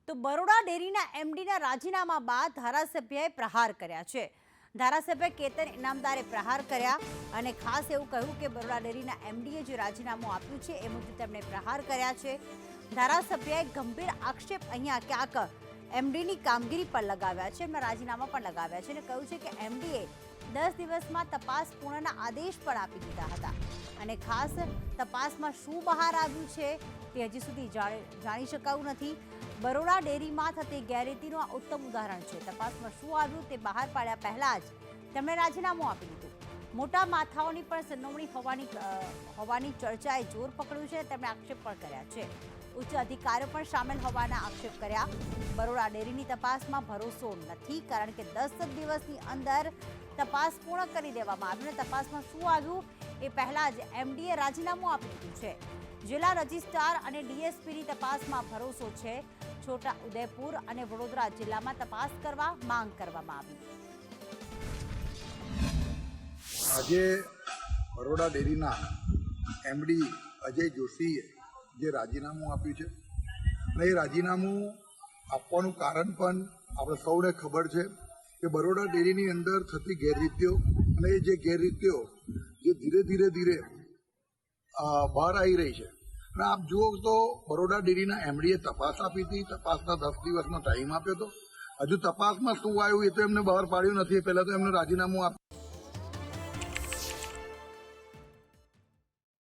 તો બરોડા ડેરીના એમડીના રાજીનામા બાદ ધારાસભ્યએ પ્રહાર કર્યા છે। ધારાસભ્ય કેતન ઇનામદારે પ્રહાર કર્યા અને ખાસ એવું કહ્યું કે બરોડા ડેરીના એમડીએ જે રાજીનામું આપ્યું છે એ મુદ્દે તેમણે પ્રહાર કર્યા છે। ધારાસભ્યએ ગંભીર આક્ષેપ અહીંયા ક્યાંક એમડીની કામગીરી પર લગાવ્યા છે, એમના રાજીનામા પણ લગાવ્યા છે અને કહ્યું છે કે એમડીએ 10 દિવસમાં તપાસ પૂર્ણના આદેશ પણ આપી દીધા હતા અને ખાસ તપાસમાં શું બહાર આવ્યું છે તે હજી સુધી જાણી શકાયું નથી। બરોડા ડેરીમાં થતી ગેરરીતિનું આ ઉત્તમ ઉદાહરણ છે। તપાસમાં શું આવ્યું તે બહાર પાડ્યા પહેલા જ તેમણે રાજીનામું આપી દીધું। મોટા માથાઓની પણ સંડોવણી હોવાની ચર્ચાએ જોર પકડ્યું છે। તેમણે આક્ષેપ પણ કર્યા છે, ઉચ્ચ અધિકારીઓ પણ સામેલ હોવાના આક્ષેપ કર્યા। બરોડા ડેરીની તપાસમાં ભરોસો નથી, કારણ કે 10 દિવસની અંદર તપાસ પૂર્ણ કરી દેવામાં આવી અને તપાસમાં શું આવ્યું એ પહેલા જ એમડીએ રાજીનામું આપી દીધું છે। જિલ્લા રજિસ્ટ્રાર અને ડીએસપીની તપાસમાં ભરોસો છે। છોટા ઉદેપુર અને વડોદરા જિલ્લામાં તપાસ કરવા માંગ કરવામાં આવી। આજે બરોડા ડેરીના એમડી અજય જોશીએ જે રાજીનામું આપ્યું છે અને એ રાજીનામું આપવાનું કારણ પણ આપણે સૌને ખબર છે કે બરોડા ડેરીની અંદર થતી ગેરરીતિઓ અને એ જે ગેરરીતિઓ જે ધીરે ધીરે બહાર આવી રહી છે અને આપ જુઓ તો બરોડા ડેરીના એમડીએ તપાસ આપી હતી, તપાસના 10 દિવસનો ટાઈમ આપ્યો હતો। હજુ તપાસમાં શું આવ્યું એ તો એમને બહાર પાડ્યું નથી, પહેલાં તો એમને રાજીનામું આપ્યું।